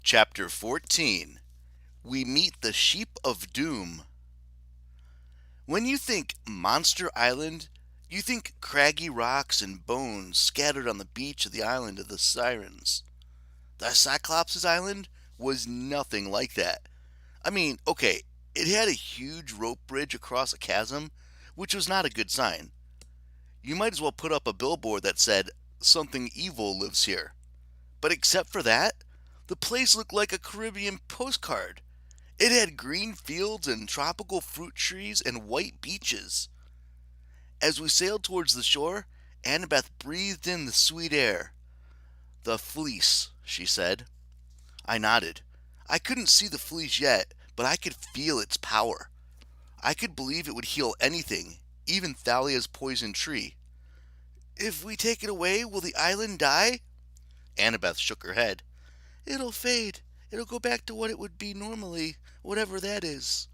Chapter 14. We meet the Sheep of Doom. When you think Monster Island, you think craggy rocks and bones scattered on the beach of the island of the Sirens. The Cyclops' island was nothing like that. Okay, it had a huge rope bridge across a chasm, which was not a good sign. You might as well put up a billboard that said, "Something evil lives here." But except for that, the place looked like a Caribbean postcard. It had green fields and tropical fruit trees and white beaches. As we sailed towards the shore, Annabeth breathed in the sweet air. "The fleece," she said. I nodded. I couldn't see the fleece yet, but I could feel its power. I could believe it would heal anything, even Thalia's poison tree. "If we take it away, will the island die?" Annabeth shook her head. "It'll fade. It'll go back to what it would be normally, whatever that is."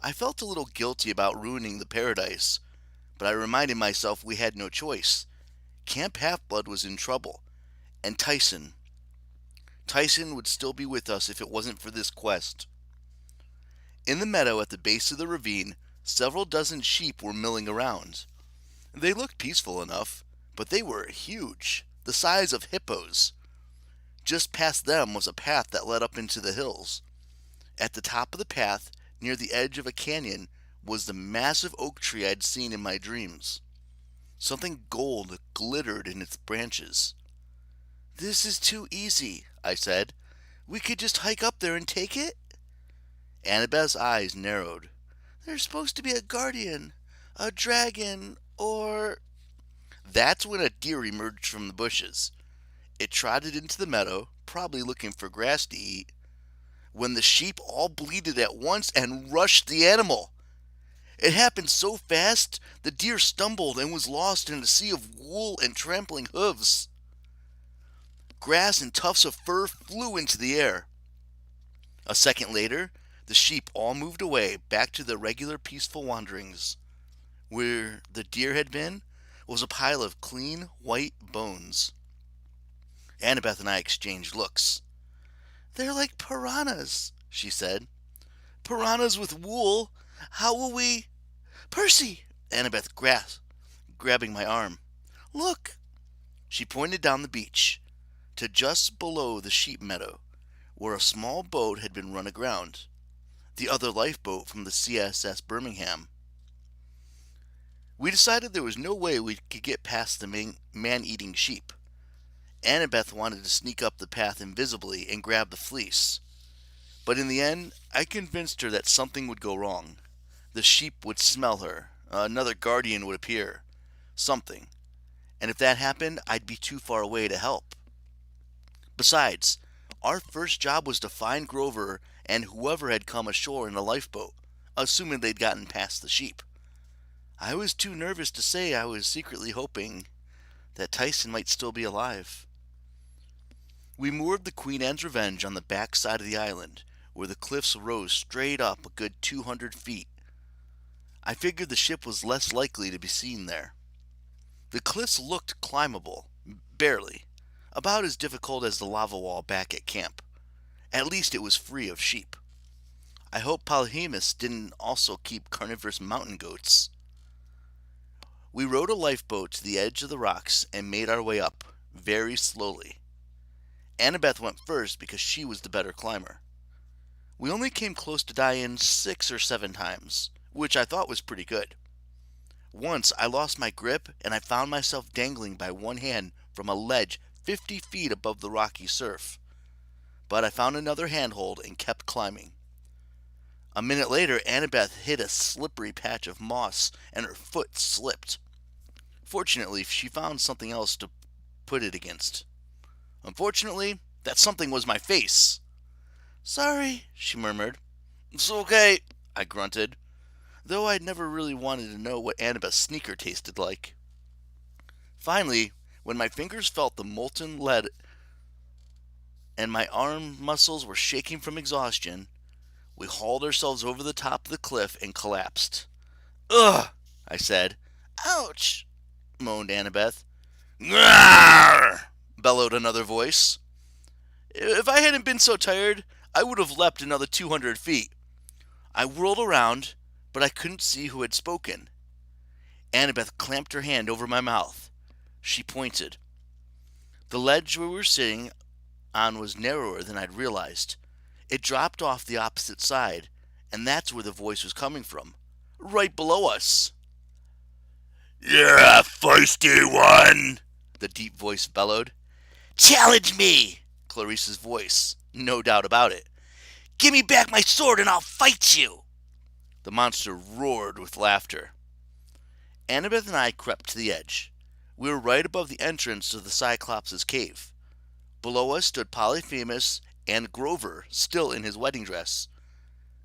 I felt a little guilty about ruining the paradise, but I reminded myself we had no choice. Camp Half-Blood was in trouble, and Tyson would still be with us if it wasn't for this quest. In the meadow at the base of the ravine, several dozen sheep were milling around. They looked peaceful enough, but they were huge, the size of hippos. Just past them was a path that led up into the hills. At the top of the path, near the edge of a canyon, was the massive oak tree I'd seen in my dreams. Something gold glittered in its branches. "This is too easy," I said. "We could just hike up there and take it?" Annabeth's eyes narrowed. "There's supposed to be a guardian, a dragon, or—" That's when a deer emerged from the bushes. It trotted into the meadow, probably looking for grass to eat, when the sheep all bleated at once and rushed the animal. It happened so fast, the deer stumbled and was lost in a sea of wool and trampling hooves. Grass and tufts of fur flew into the air. A second later, the sheep all moved away, back to their regular peaceful wanderings. Where the deer had been was a pile of clean, white bones. Annabeth and I exchanged looks. "They're like piranhas," she said. "Piranhas with wool. How will we—" "Percy!" Annabeth grasped, grabbing my arm. "Look!" She pointed down the beach, to just below the sheep meadow, where a small boat had been run aground. The other lifeboat from the CSS Birmingham. We decided there was no way we could get past the man-eating sheep. Annabeth wanted to sneak up the path invisibly and grab the fleece. But in the end, I convinced her that something would go wrong. The sheep would smell her. Another guardian would appear. Something. And if that happened, I'd be too far away to help. Besides, our first job was to find Grover and whoever had come ashore in a lifeboat, assuming they'd gotten past the sheep. I was too nervous to say I was secretly hoping that Tyson might still be alive. We moored the Queen Anne's Revenge on the back side of the island, where the cliffs rose straight up a good 200 feet. I figured the ship was less likely to be seen there. The cliffs looked climbable, barely, about as difficult as the lava wall back at camp. At least it was free of sheep. I hope Polyhemus didn't also keep carnivorous mountain goats. We rowed a lifeboat to the edge of the rocks and made our way up, very slowly. Annabeth went first because she was the better climber. We only came close to dying 6 or 7 times, which I thought was pretty good. Once I lost my grip and I found myself dangling by one hand from a ledge 50 feet above the rocky surf. But I found another handhold and kept climbing. A minute later, Annabeth hit a slippery patch of moss and her foot slipped. Fortunately, she found something else to put it against. Unfortunately, that something was my face. "Sorry," she murmured. "It's okay," I grunted, though I'd never really wanted to know what Annabeth's sneaker tasted like. Finally, when my fingers felt the molten lead and my arm muscles were shaking from exhaustion, we hauled ourselves over the top of the cliff and collapsed. "Ugh!" I said. "Ouch!" moaned Annabeth. "Grrr!" bellowed another voice. If I hadn't been so tired, I would have leapt another 200 feet. I whirled around, but I couldn't see who had spoken. Annabeth clamped her hand over my mouth. She pointed. The ledge we were sitting on was narrower than I'd realized. It dropped off the opposite side, and that's where the voice was coming from. Right below us. "You're a feisty one," the deep voice bellowed. Challenge me, Clarice's voice. No doubt about it. Give me back my sword and I'll fight you. The monster roared with laughter. Annabeth and I crept to the edge. We were right above the entrance to the Cyclops' cave. Below us stood Polyphemus and Grover, still in his wedding dress.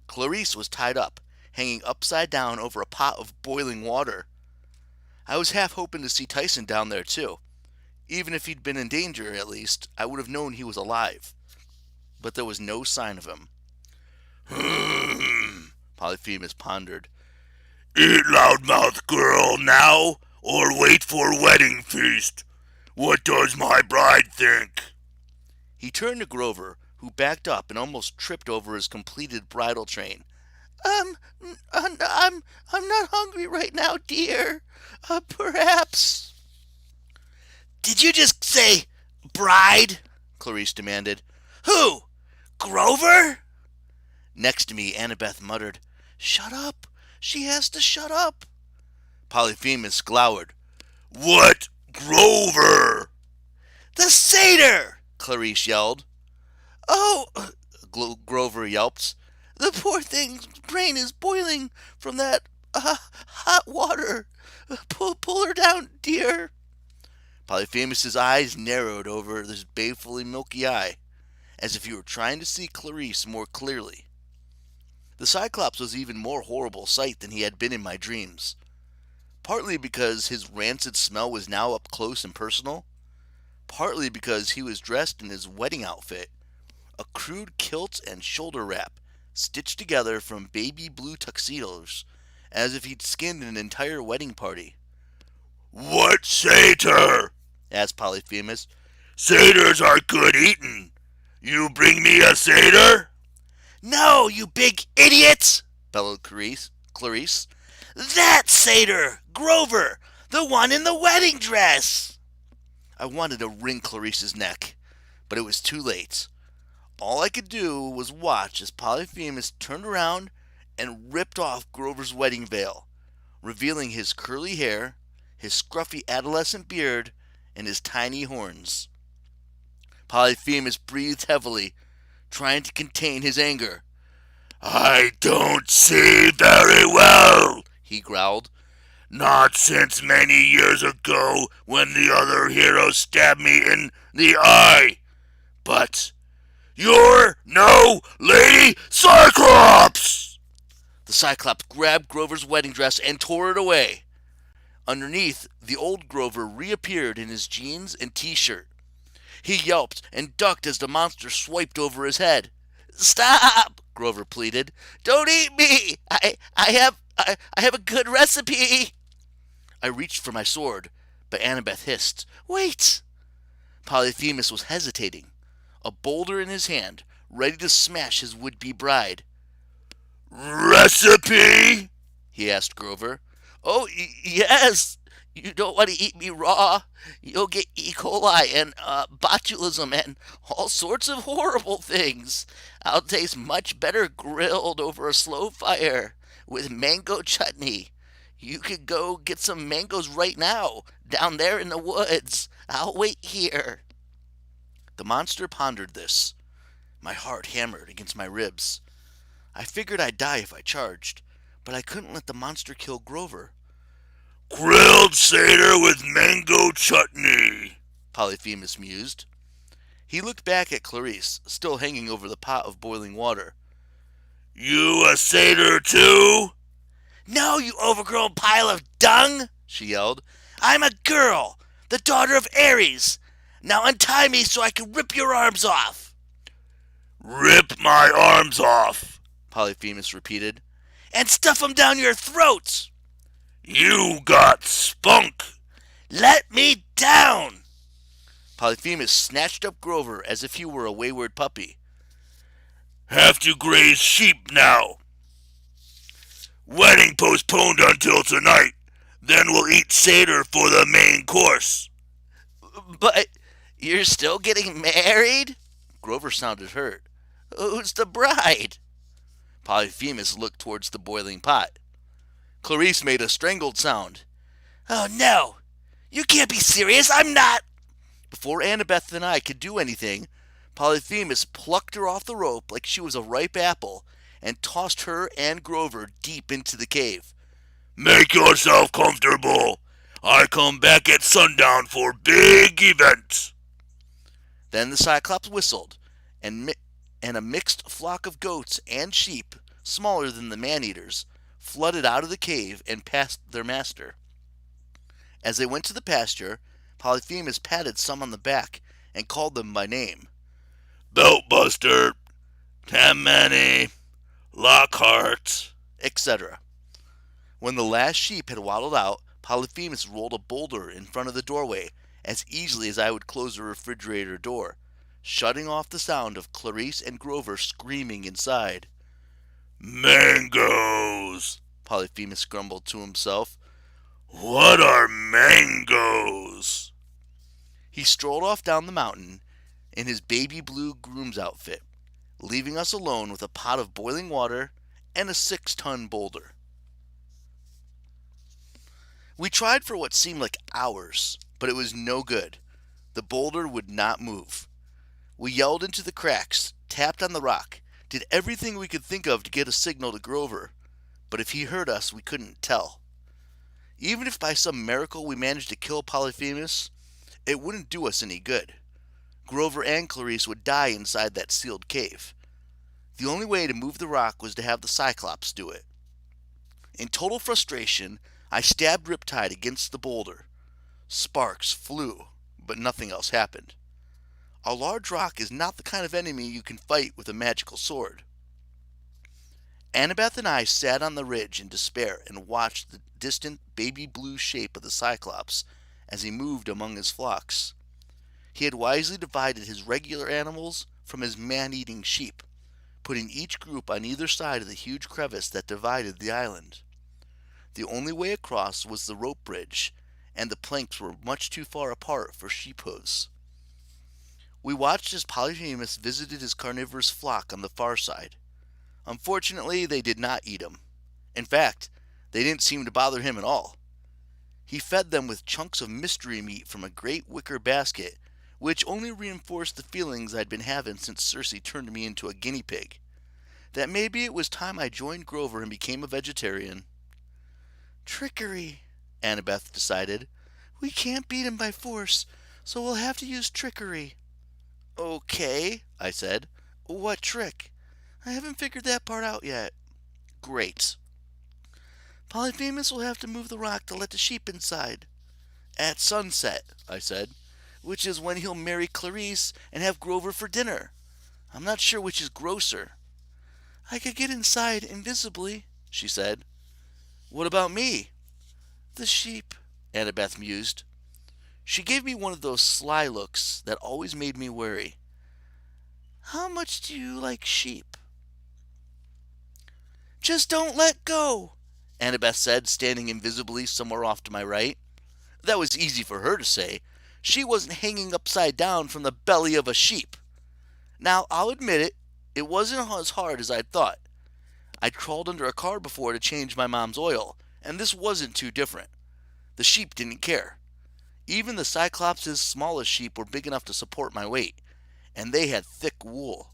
Clarice was tied up, hanging upside down over a pot of boiling water. I was half hoping to see Tyson down there too. Even if he'd been in danger, at least, I would have known he was alive. But there was no sign of him. Polyphemus pondered. "Eat, loudmouth girl, now, or wait for wedding feast? What does my bride think?" He turned to Grover, who backed up and almost tripped over his completed bridal train. I'm not hungry right now, dear. Perhaps. Did you just say bride? Clarice demanded. Who? Grover? Next to me, Annabeth muttered, Shut up. She has to shut up. Polyphemus glowered. "What Grover?" The satyr! Clarice yelled. Oh, Grover yelped. The poor thing's brain is boiling from that hot water. Pull her down, dear. Polyphemus's eyes narrowed over this balefully milky eye, as if he were trying to see Clarice more clearly. The Cyclops was even more horrible sight than he had been in my dreams, partly because his rancid smell was now up close and personal, partly because he was dressed in his wedding outfit, a crude kilt and shoulder wrap, stitched together from baby blue tuxedos, as if he'd skinned an entire wedding party. "What satyr?" asked Polyphemus. "Satyrs are good eatin'. You bring me a satyr?" No, you big idiot! Bellowed Clarice. That satyr! Grover! The one in the wedding dress! I wanted to wring Clarice's neck, but it was too late. All I could do was watch as Polyphemus turned around and ripped off Grover's wedding veil, revealing his curly hair, his scruffy adolescent beard, and his tiny horns. Polyphemus breathed heavily, trying to contain his anger. "I don't see very well," he growled. "Not since many years ago when the other hero stabbed me in the eye. But you're no Lady Cyclops!" The Cyclops grabbed Grover's wedding dress and tore it away. Underneath, the old Grover reappeared in his jeans and t-shirt. He yelped and ducked as the monster swiped over his head. Stop! Grover pleaded. Don't eat me! I have a good recipe! I reached for my sword, but Annabeth hissed, Wait! Polyphemus was hesitating, a boulder in his hand, ready to smash his would-be bride. "Recipe?" he asked Grover. Oh, yes! You don't want to eat me raw. You'll get E. coli and botulism and all sorts of horrible things. I'll taste much better grilled over a slow fire with mango chutney. You could go get some mangoes right now, down there in the woods. I'll wait here. The monster pondered this. My heart hammered against my ribs. I figured I'd die if I charged, but I couldn't let the monster kill Grover. "Grilled satyr with mango chutney," Polyphemus mused. He looked back at Clarice, still hanging over the pot of boiling water. "You a satyr too?" No, you overgrown pile of dung, she yelled. I'm a girl, the daughter of Ares. Now untie me so I can rip your arms off. "Rip my arms off," Polyphemus repeated. And stuff them down your throat. "You got spunk." Let me down. Polyphemus snatched up Grover as if he were a wayward puppy. Have to graze sheep now. Wedding postponed until tonight. Then we'll eat Seder for the main course. But you're still getting married? Grover sounded hurt. Who's the bride? Polyphemus looked towards the boiling pot. Clarice made a strangled sound. Oh no! You can't be serious! I'm not! Before Annabeth and I could do anything, Polyphemus plucked her off the rope like she was a ripe apple and tossed her and Grover deep into the cave. Make yourself comfortable. I come back at sundown for big events. Then the Cyclops whistled, and a mixed flock of goats and sheep, smaller than the man-eaters, flooded out of the cave and past their master. As they went to the pasture, Polyphemus patted some on the back and called them by name. Beltbuster, Tammany, Lockhart, etc. When the last sheep had waddled out, Polyphemus rolled a boulder in front of the doorway as easily as I would close a refrigerator door, shutting off the sound of Clarice and Grover screaming inside. Mangoes, Polyphemus grumbled to himself. What are mangoes? He strolled off down the mountain in his baby blue groom's outfit, leaving us alone with a pot of boiling water and a 6-ton boulder. We tried for what seemed like hours, but it was no good. The boulder would not move. We yelled into the cracks, tapped on the rock, did everything we could think of to get a signal to Grover, but if he heard us, we couldn't tell. Even if by some miracle we managed to kill Polyphemus, it wouldn't do us any good. Grover and Clarice would die inside that sealed cave. The only way to move the rock was to have the Cyclops do it. In total frustration, I stabbed Riptide against the boulder. Sparks flew, but nothing else happened. A large rock is not the kind of enemy you can fight with a magical sword. Annabeth and I sat on the ridge in despair and watched the distant baby blue shape of the Cyclops as he moved among his flocks. He had wisely divided his regular animals from his man-eating sheep, putting each group on either side of the huge crevice that divided the island. The only way across was the rope bridge, and the planks were much too far apart for sheep hooves. We watched as Polyphemus visited his carnivorous flock on the far side. Unfortunately, they did not eat him. In fact, they didn't seem to bother him at all. He fed them with chunks of mystery meat from a great wicker basket, which only reinforced the feelings I'd been having since Circe turned me into a guinea pig. That maybe it was time I joined Grover and became a vegetarian. Trickery, Annabeth decided. We can't beat him by force, so we'll have to use trickery. Okay, I said. What trick? I haven't figured that part out yet. Great. Polyphemus will have to move the rock to let the sheep inside. At sunset, I said, which is when he'll marry Clarice and have Grover for dinner. I'm not sure which is grosser. I could get inside invisibly, she said. What about me? The sheep, Annabeth mused. She gave me one of those sly looks that always made me wary. How much do you like sheep? Just don't let go, Annabeth said, standing invisibly somewhere off to my right. That was easy for her to say. She wasn't hanging upside down from the belly of a sheep. Now, I'll admit it wasn't as hard as I'd thought. I'd crawled under a car before to change my mom's oil, and this wasn't too different. The sheep didn't care. Even the Cyclops' smallest sheep were big enough to support my weight, and they had thick wool.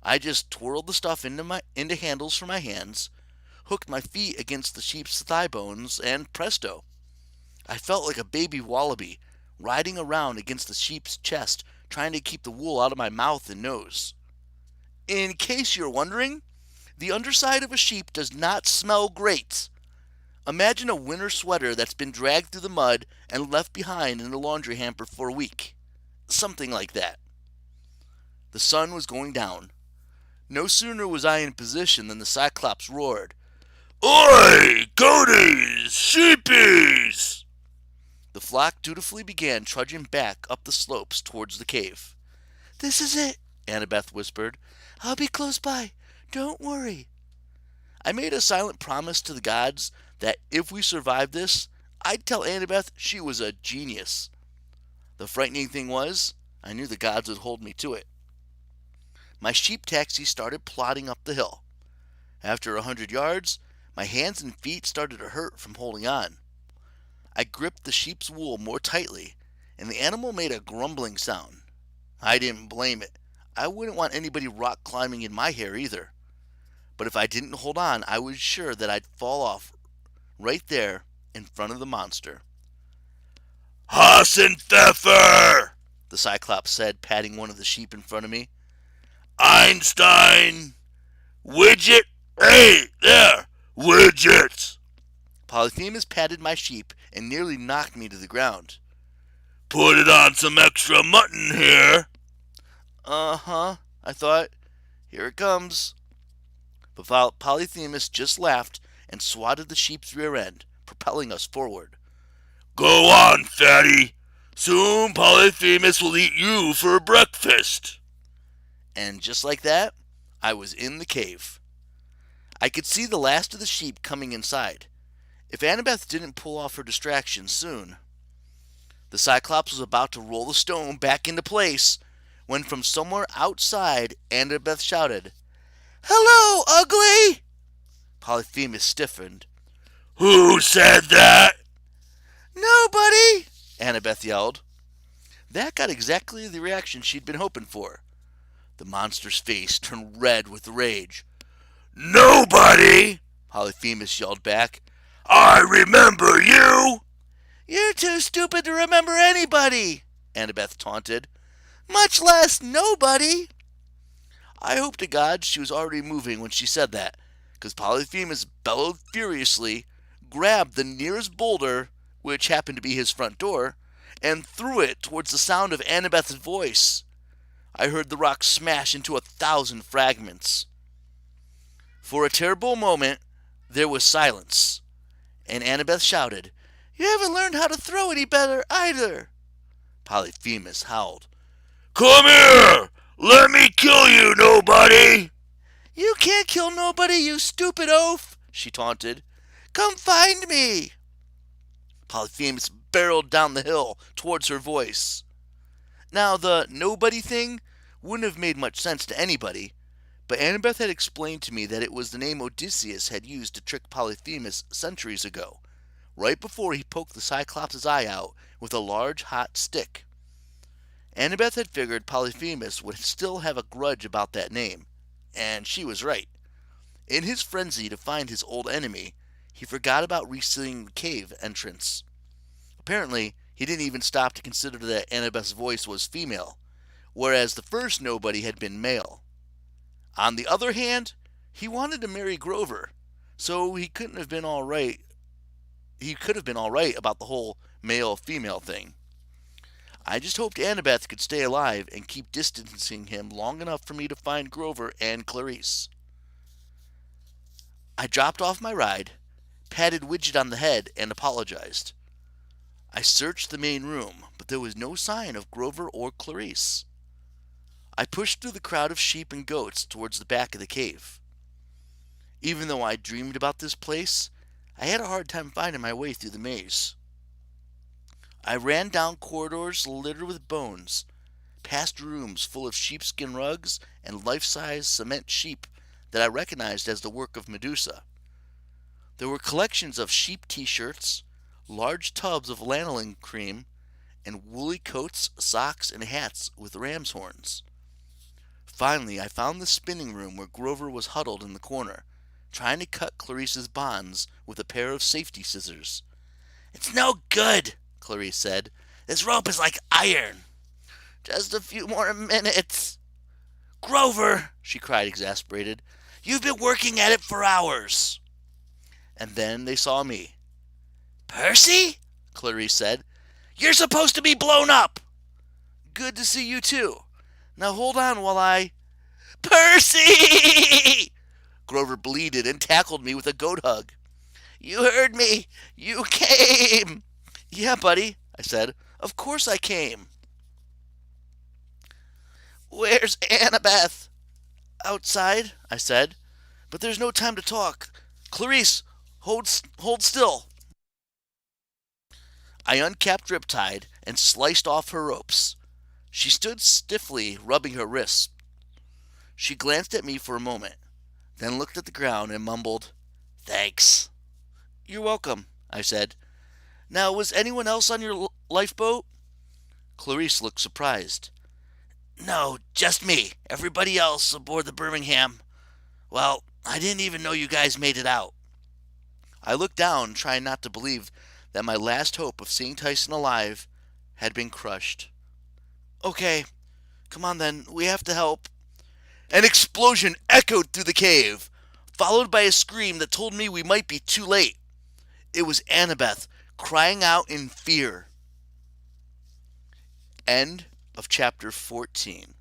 I just twirled the stuff into handles for my hands, hooked my feet against the sheep's thigh bones, and presto! I felt like a baby wallaby, riding around against the sheep's chest, trying to keep the wool out of my mouth and nose. In case you're wondering, the underside of a sheep does not smell great. Imagine a winter sweater that's been dragged through the mud and left behind in the laundry hamper for a week. Something like that. The sun was going down. No sooner was I in position than the Cyclops roared, Oi, goaties, sheepies! The flock dutifully began trudging back up the slopes towards the cave. "This is it," Annabeth whispered. "I'll be close by. Don't worry." I made a silent promise to the gods that if we survived this, I'd tell Annabeth she was a genius. The frightening thing was, I knew the gods would hold me to it. My sheep taxi started plodding up the hill. After 100 yards, my hands and feet started to hurt from holding on. I gripped the sheep's wool more tightly, and the animal made a grumbling sound. I didn't blame it. I wouldn't want anybody rock climbing in my hair either. But if I didn't hold on, I was sure that I'd fall off right there in front of the monster. "Hassenpfeffer!" the Cyclops said, patting one of the sheep in front of me. "Einstein! Widget! Hey, there! Widgets!" Polyphemus patted my sheep and nearly knocked me to the ground. "Put it on some extra mutton here." Uh-huh, I thought. Here it comes. But Polyphemus just laughed and swatted the sheep's rear end, propelling us forward. "Go on, fatty. Soon Polyphemus will eat you for breakfast." And just like that, I was in the cave. I could see the last of the sheep coming inside. If Annabeth didn't pull off her distraction soon. The Cyclops was about to roll the stone back into place when from somewhere outside Annabeth shouted, "Hello, ugly!" Polyphemus stiffened. "Who said that?" "Nobody!" Annabeth yelled. That got exactly the reaction she'd been hoping for. The monster's face turned red with rage. "Nobody!" Polyphemus yelled back. "I remember you!" "You're too stupid to remember anybody," Annabeth taunted. "Much less nobody." I hope to God she was already moving when she said that, because Polyphemus bellowed furiously, grabbed the nearest boulder, which happened to be his front door, and threw it towards the sound of Annabeth's voice. I heard the rock smash into 1,000 fragments. For a terrible moment, there was silence, and Annabeth shouted, "You haven't learned how to throw any better either." Polyphemus howled. "Come here! Let me kill you, nobody!" "You can't kill nobody, you stupid oaf," she taunted. "Come find me." Polyphemus barreled down the hill towards her voice. Now, the nobody thing wouldn't have made much sense to anybody, but Annabeth had explained to me that it was the name Odysseus had used to trick Polyphemus centuries ago, right before he poked the Cyclops' eye out with a large hot stick. Annabeth had figured Polyphemus would still have a grudge about that name, and she was right. In his frenzy to find his old enemy, he forgot about resealing the cave entrance. Apparently, he didn't even stop to consider that Annabeth's voice was female, whereas the first nobody had been male. On the other hand, he wanted to marry Grover, so he could have been all right about the whole male-female thing. I just hoped Annabeth could stay alive and keep distancing him long enough for me to find Grover and Clarice. I dropped off my ride, patted Widget on the head, and apologized. I searched the main room, but there was no sign of Grover or Clarice. I pushed through the crowd of sheep and goats towards the back of the cave. Even though I dreamed about this place, I had a hard time finding my way through the maze. I ran down corridors littered with bones, past rooms full of sheepskin rugs and life-size cement sheep that I recognized as the work of Medusa. There were collections of sheep t-shirts, large tubs of lanolin cream, and woolly coats, socks, and hats with ram's horns. Finally, I found the spinning room where Grover was huddled in the corner, trying to cut Clarice's bonds with a pair of safety scissors. "It's no good," Clarice said. "This rope is like iron. Just a few more minutes." "Grover," she cried, exasperated, "you've been working at it for hours." And then they saw me. "Percy," Clarice said, "you're supposed to be blown up." "Good to see you too. Now hold on while I—" "Percy!" Grover bleated and tackled me with a goat hug. "You heard me. You came." "Yeah, buddy, I said. Of course I came. Where's Annabeth? Outside, I said. But there's no time to talk. Clarice, hold still. I uncapped Riptide and sliced off her ropes. She stood stiffly, rubbing her wrists. She glanced at me for a moment, then looked at the ground and mumbled, Thanks. You're welcome, I said. Now, was anyone else on your lifeboat? Clarice looked surprised. No, just me. Everybody else aboard the Birmingham. Well, I didn't even know you guys made it out. I looked down, trying not to believe that my last hope of seeing Tyson alive had been crushed. Okay, come on then, we have to help. An explosion echoed through the cave, followed by a scream that told me we might be too late. It was Annabeth, crying out in fear. End of chapter 14.